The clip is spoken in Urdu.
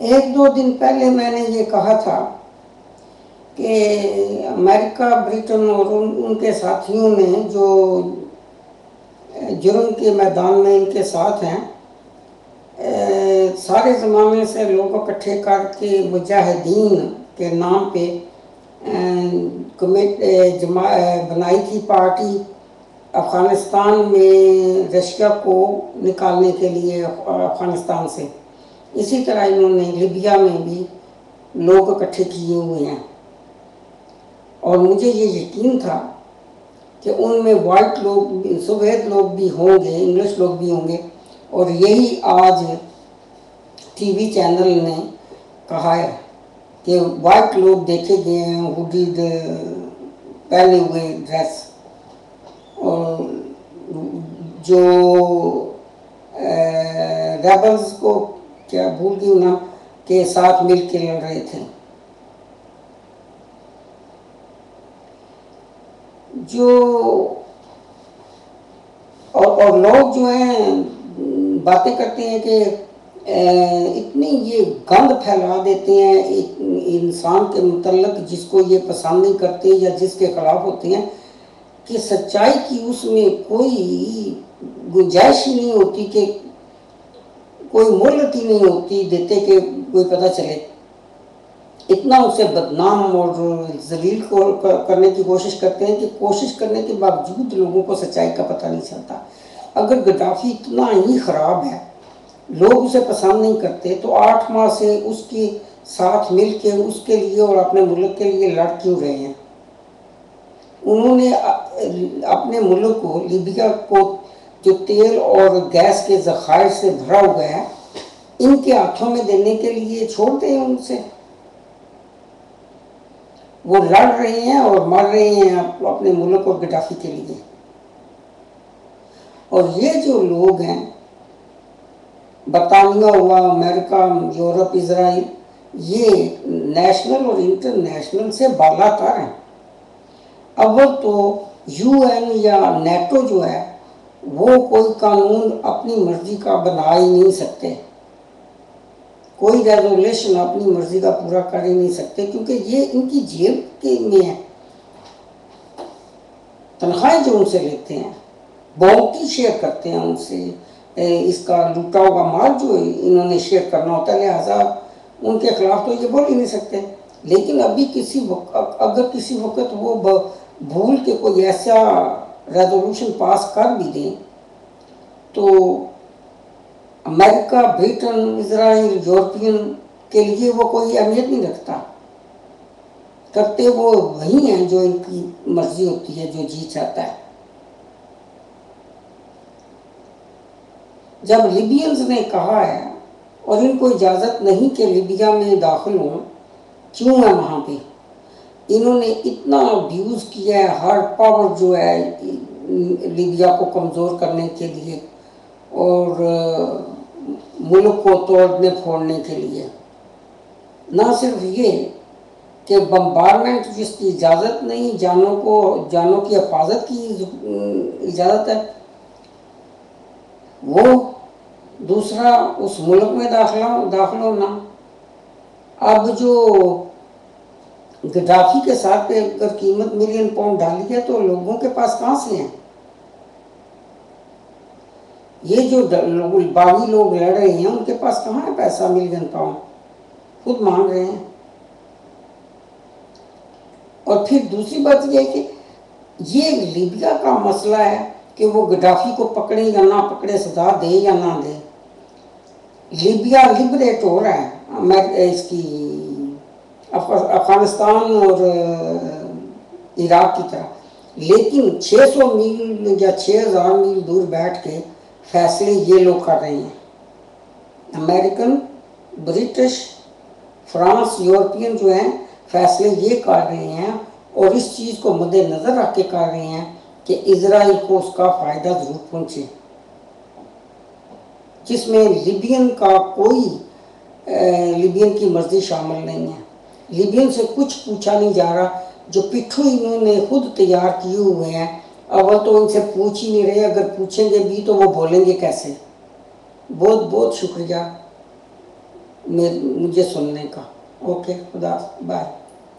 ایک دو دن پہلے میں نے یہ کہا تھا کہ امریکہ، برٹن اور ان کے ساتھیوں نے جو جرم کے میدان میں ان کے ساتھ ہیں، سارے زمانے سے لوگ اکٹھے کر کے مجاہدین کے نام پہ بنائی تھی پارٹی افغانستان میں رشیا کو نکالنے کے لیے افغانستان سے۔ اسی طرح انہوں نے لیبیا میں بھی لوگ اکٹھے کیے ہوئے ہیں، اور مجھے یہ یقین تھا کہ ان میں وائٹ لوگ، سفید لوگ بھی ہوں گے، انگلش لوگ بھی ہوں گے، اور یہی آج ٹی وی چینل نے کہا ہے کہ وائٹ لوگ دیکھے گئے ہیں، ہوڈیڈ پہنے ہوئے ڈریس، اور جو ریبلز کو کیا بھول گئی نا کے ساتھ مل کے لڑ رہے تھے۔ جو اور لوگ جو ہیں باتیں کرتے ہیں کہ اتنی یہ گند پھیلا دیتے ہیں ایک انسان کے متعلق جس کو یہ پسند نہیں کرتے یا جس کے خلاف ہوتے ہیں، کہ سچائی کی اس میں کوئی گنجائش ہی نہیں ہوتی، کہ کوئی مہلت ہی نہیں ہوتی دیتے کہ کوئی پتہ چلے۔ اتنا اسے بدنام اور ذلیل کرنے کی کوشش کرتے ہیں کہ کوشش کرنے کے باوجود لوگوں کو سچائی کا پتہ نہیں چلتا۔ اگر گدافی اتنا ہی خراب ہے، لوگ اسے پسند نہیں کرتے، تو 8 ماہ سے اس کے ساتھ مل کے اس کے لیے اور اپنے ملک کے لیے لڑ کیوں رہے ہیں؟ انہوں نے اپنے ملک کو، لیبیا کو، جو تیل اور گیس کے ذخائر سے بھرا ہوا ہے، ان کے ہاتھوں میں دینے کے لیے چھوڑ دیں ان سے۔ وہ لڑ رہے ہیں اور مر رہے ہیں اپنے ملک اور گدافی کے لیے۔ اور یہ جو لوگ ہیں، برطانیہ ہوا، امریکہ، یورپ، اسرائیل، یہ نیشنل اور انٹرنیشنل سے بالا تر ہیں۔ اول تو یو این یا نیٹو جو ہے وہ کوئی قانون اپنی مرضی کا بنا ہی نہیں سکتے، کوئی ریزولیشن اپنی مرضی کا پورا کر ہی نہیں سکتے، کیونکہ یہ ان کی جیب کے میں ہے۔ تنخواہیں جو ان سے لیتے ہیں، باؤنٹی شیئر کرتے ہیں ان سے، اس کا لوٹا ہوا مال جو انہوں نے شیئر کرنا ہوتا ہے، لہٰذا ان کے خلاف تو یہ بول ہی نہیں سکتے۔ لیکن ابھی اگر کسی وقت وہ بھول کے کوئی ایسا ریزولوشن پاس کر بھی دیں تو امریکہ، برٹن، اسرائیل، یورپین کے لیے وہ کوئی اہمیت نہیں رکھتا۔ کرتے وہ وہی ہیں جو ان کی مرضی ہوتی ہے، جو جی چاہتا ہے۔ جب لیبینز نے کہا ہے اور ان کو اجازت نہیں کہ لیبیا میں داخل ہوں، کیوں ہے وہاں پہ؟ انہوں نے اتنا ابیوز کیا ہے ہر پاور جو ہے لیبیا کو کمزور کرنے کے لیے اور ملک کو توڑنے پھوڑنے کے لیے۔ نہ صرف یہ کہ بمبارمنٹ جس کی اجازت نہیں، جانوں کی حفاظت کی اجازت ہے، وہ دوسرا اس ملک میں داخل ہونا۔ اب جو گدافی کے ساتھ پہ اگر قیمت ملین پاؤنڈ ڈالی ہے تو لوگوں کے پاس کہاں سے ہیں؟ یہ جو باغی لوگ لڑ رہے ہیں ان کے پاس کہاں ہے پیسہ ملین پاؤنڈ؟ خود مانگ رہے ہیں۔ اور پھر دوسری بات یہ ہے کہ یہ لیبیا کا مسئلہ ہے کہ وہ گدافی کو پکڑے یا نہ پکڑے، سزا دے یا نہ دے۔ لیبیا لبریٹ ہو رہا ہے اس کی افغانستان اور عراق کی طرح، لیکن 600 میل یا 6000 میل دور بیٹھ کے فیصلے یہ لوگ کر رہے ہیں۔ امریکن، برٹش، فرانس، یورپین جو ہیں فیصلے یہ کر رہے ہیں اور اس چیز کو مد نظر رکھ کے کر رہے ہیں کہ اسرائیل کو اس کا فائدہ ضرور پہنچے، جس میں لیبین کی مرضی شامل نہیں ہے۔ لیبین سے کچھ پوچھا نہیں جا رہا، جو پٹھو انہوں نے خود تیار کیے ہوئے ہیں، اول تو ان سے پوچھ ہی نہیں رہے، اگر پوچھیں گے بھی تو وہ بولیں گے کیسے؟ بہت بہت شکریہ۔ مجھے سننے کا. اوکے، خدا، بائے.